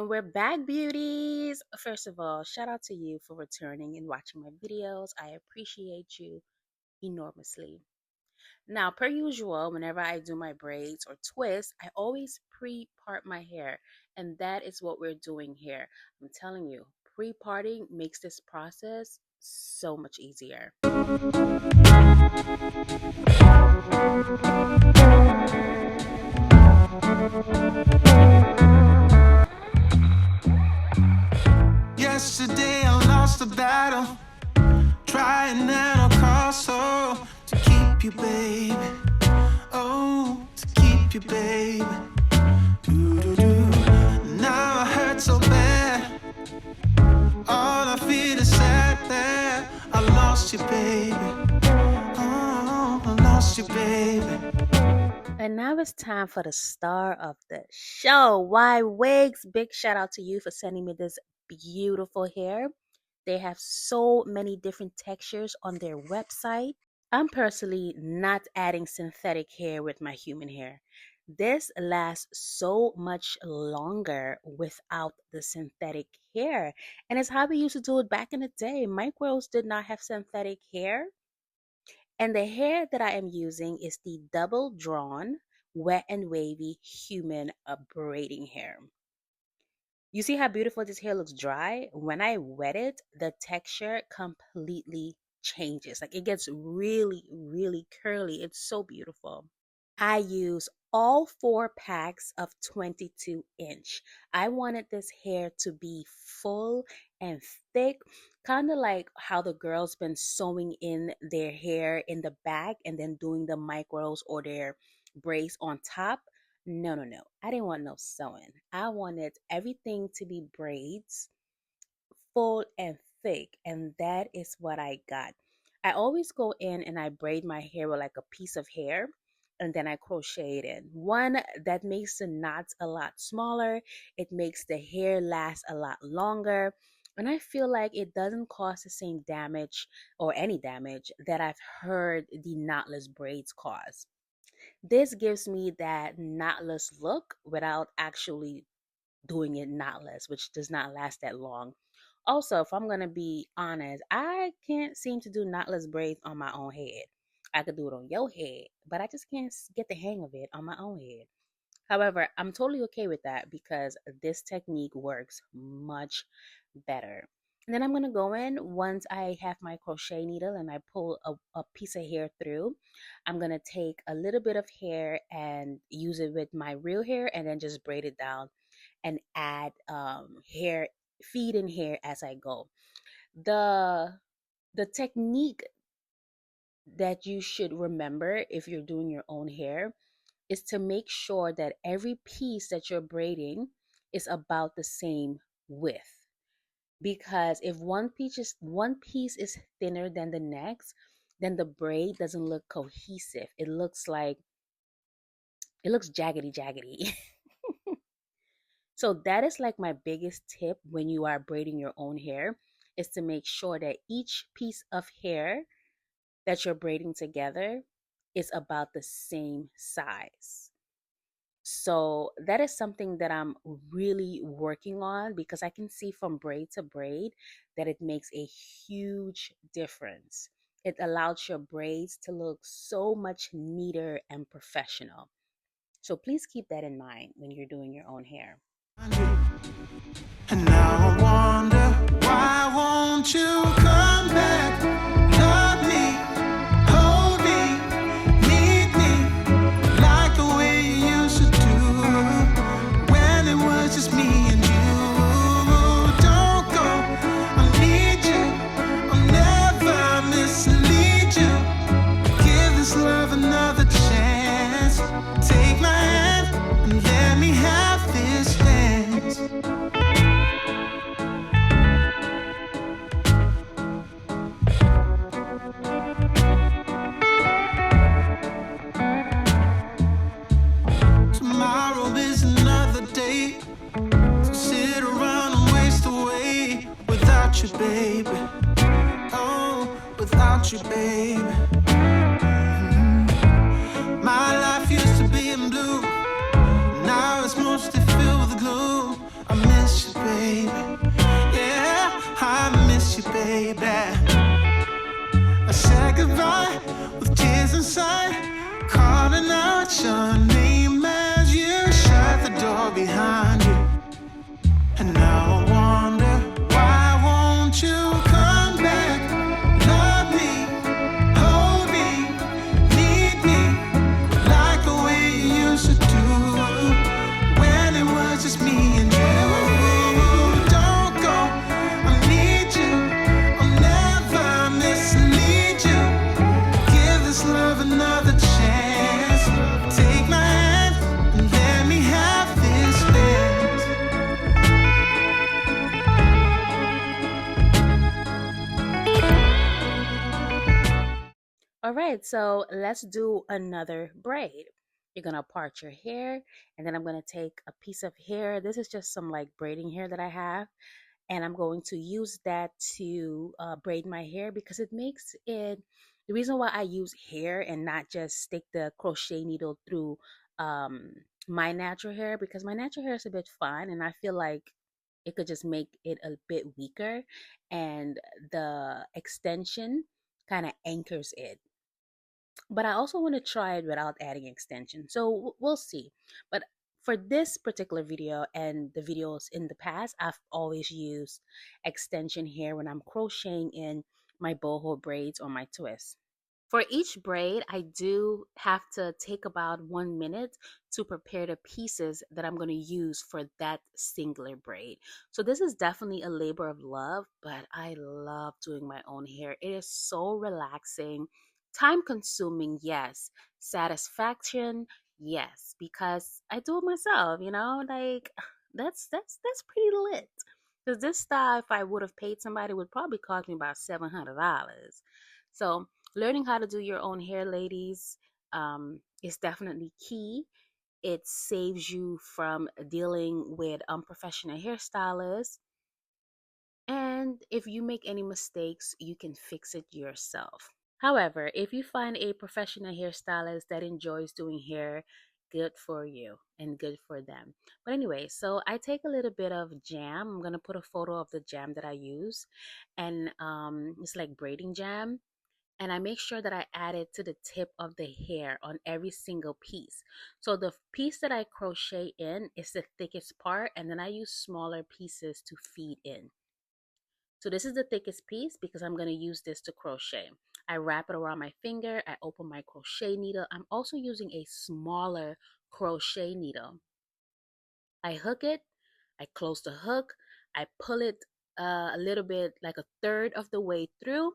And we're back, beauties. First of all, shout out to you for returning and watching my videos. I appreciate you enormously. Now, per usual, whenever I do my braids or twists, I always pre-part my hair. And that is what we're doing here. I'm telling you, pre-parting makes this process so much easier. Yesterday I lost the battle, trying at all costs, oh, to keep you, baby. Oh, to keep you, baby. Do-do-do. Now I hurt so bad. All I feel is sad that I lost you, baby. Oh, I lost you, baby. And now it's time for the star of the show, Ywigs. Big shout out to you for sending me this beautiful hair. They have so many different textures on their website. I'm personally not adding synthetic hair with my human hair. This lasts so much longer without the synthetic hair. And it's how we used to do it back in the day. Micros did not have synthetic hair. And the hair that I am using is the double drawn, wet and wavy human braiding hair. You see how beautiful this hair looks dry? When I wet it, the texture completely changes. Like it gets really, really curly. It's so beautiful. I use all 4 packs of 22-inch. I wanted this hair to be full and thick, kind of like how the girls been sewing in their hair in the back and then doing the micros or their braids on top. No, no, no. I didn't want no sewing. I wanted everything to be braids, full and thick, and that is what I got. I always go in and I braid my hair with like a piece of hair and then I crochet it in. One, that makes the knots a lot smaller. It makes the hair last a lot longer. And I feel like it doesn't cause the same damage or any damage that I've heard the knotless braids cause. This gives me that knotless look without actually doing it knotless, which does not last that long. Also, if I'm going to be honest, I can't seem to do knotless braids on my own head. I could do it on your head, but I just can't get the hang of it on my own head. However, I'm totally okay with that because this technique works much better. And then I'm going to go in once I have my crochet needle and I pull a piece of hair through. I'm going to take a little bit of hair and use it with my real hair and then just braid it down and add hair, feed in hair as I go. The technique that you should remember if you're doing your own hair is to make sure that every piece that you're braiding is about the same width. Because if one piece is thinner than the next, then the braid doesn't look cohesive. It looks jaggedy. So that is like my biggest tip when you are braiding your own hair, is to make sure that each piece of hair that you're braiding together is about the same size. So that is something that I'm really working on because I can see from braid to braid that it makes a huge difference. It allows your braids to look so much neater and professional. So please keep that in mind when you're doing your own hair. And now I wonder, why won't you come back? Love me, hold me, need me, like the way you used to do, when it was just me and you. Don't go, I need you, I'll never mislead you. Give this love another chance. Take my hand and let me have this dance. Tomorrow is another day to sit around and waste away without you, baby. Oh, without you, baby. My life used to be in blue, now it's mostly filled with gloom. I miss baby. I said goodbye with tears inside, calling out your name as you shut the door behind you. And now I wonder, why won't you come back? Love me, hold me, need me, like the way you used to do when it was just me and you. Don't go, I need you, I'll never mislead you. Give this love another chance. Take my hand and let me have this dance. All right, so let's do another braid. You're gonna part your hair, and then I'm gonna take a piece of hair. This is just some like braiding hair that I have, and I'm going to use that to braid my hair because it makes it. The reason why I use hair and not just stick the crochet needle through um, my natural hair, because my natural hair is a bit fine, and I feel like it could just make it a bit weaker, and the extension kind of anchors it. But I also want to try it without adding extension. So we'll see. But for this particular video and the videos in the past, I've always used extension hair when I'm crocheting in my boho braids or my twists. For each braid, I do have to take about 1 minute to prepare the pieces that I'm going to use for that singular braid. So this is definitely a labor of love, but I love doing my own hair. It is so relaxing, time consuming, yes, satisfaction, yes, because I do it myself, like that's pretty lit. Because this style, if I would have paid somebody, would probably cost me about $700. So learning how to do your own hair, ladies, is definitely key. It saves you from dealing with unprofessional hairstylists. And if you make any mistakes, you can fix it yourself. However, if you find a professional hairstylist that enjoys doing hair, good for you and good for them. But anyway, so I take a little bit of jam. I'm going to put a photo of the jam that I use. And it's like braiding jam, and I make sure that I add it to the tip of the hair on every single piece. So the piece that I crochet in is the thickest part, and then I use smaller pieces to feed in. So this is the thickest piece because I'm going to use this to crochet. I wrap it around my finger, I open my crochet needle. I'm also using a smaller crochet needle. I hook it, I close the hook, I pull it a little bit, like a third of the way through.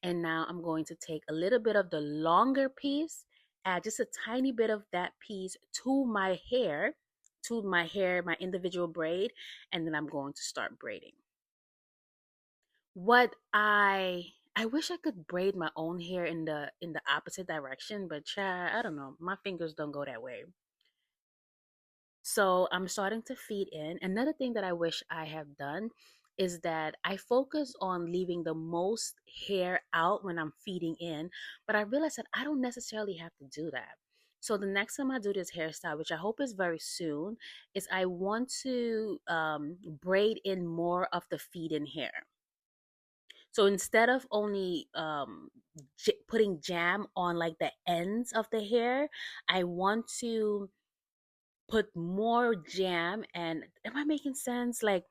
And now I'm going to take a little bit of the longer piece, add just a tiny bit of that piece to my hair, my individual braid, and then I'm going to start braiding. What I wish I could braid my own hair in the opposite direction, but child, I don't know. My fingers don't go that way. So I'm starting to feed in. Another thing that I wish I have done is that I focus on leaving the most hair out when I'm feeding in, but I realize that I don't necessarily have to do that. So the next time I do this hairstyle, which I hope is very soon, is I want to braid in more of the feed in hair. So instead of only putting jam on like the ends of the hair, I want to put more jam. And am I making sense? Like,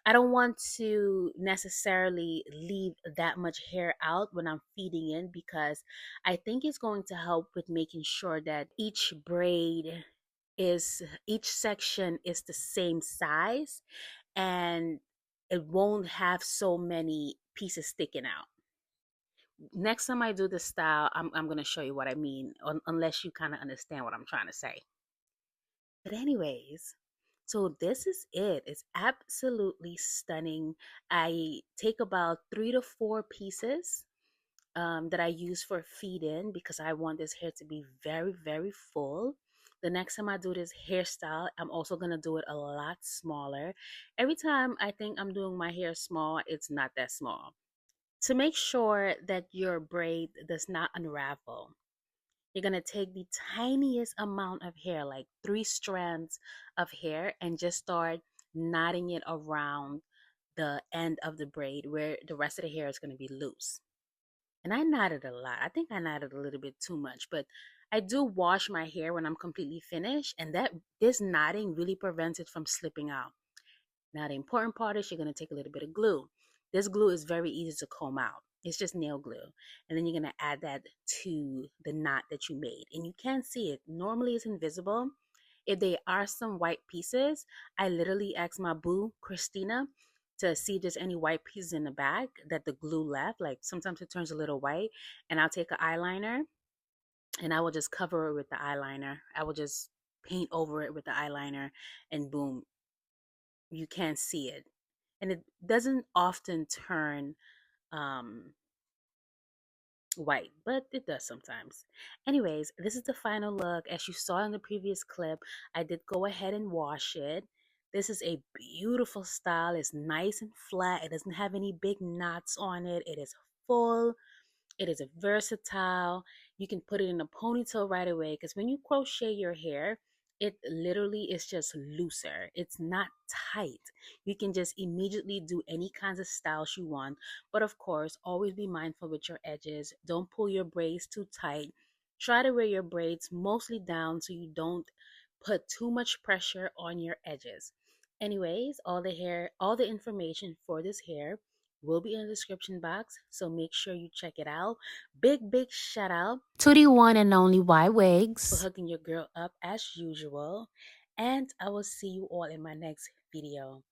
I don't want to necessarily leave that much hair out when I'm feeding in, because I think it's going to help with making sure that each section is the same size, and it won't have so many pieces sticking out. Next time I do this style, I'm going to show you what I mean, unless you kind of understand what I'm trying to say. But anyways, so this is it. It's absolutely stunning. I take about 3 to 4 pieces that I use for feed in because I want this hair to be very, very full. The next time I do this hairstyle, I'm also going to do it a lot smaller. Every time I think I'm doing my hair small, it's not that small. To make sure that your braid does not unravel, you're going to take the tiniest amount of hair, like 3 strands of hair, and just start knotting it around the end of the braid where the rest of the hair is going to be loose. And I knotted a lot. I think I knotted a little bit too much, but I do wash my hair when I'm completely finished, and that this knotting really prevents it from slipping out. Now, the important part is you're going to take a little bit of glue. This glue is very easy to comb out. It's just nail glue. And then you're going to add that to the knot that you made. And you can't see it. Normally, it's invisible. If there are some white pieces, I literally asked my boo, Christina, to see if there's any white pieces in the back that the glue left. Like sometimes it turns a little white. And I'll take an eyeliner and I will just cover it with the eyeliner. I will just paint over it with the eyeliner, and boom, you can't see it. And it doesn't often turn um, white, but it does sometimes. Anyways, this is the final look. As you saw in the previous clip, I did go ahead and wash it. This is a beautiful style. It's nice and flat. It doesn't have any big knots on it. It is full. It is versatile. You can put it in a ponytail right away because when you crochet your hair, it literally is just looser. It's not tight. You can just immediately do any kinds of styles you want. But of course, always be mindful with your edges. Don't pull your braids too tight. Try to wear your braids mostly down so you don't put too much pressure on your edges. Anyways, all the information for this hair will be in the description box, so make sure you check it out. Big shout out to the one and only Ywigs for hooking your girl up as usual. And I will see you all in my next video.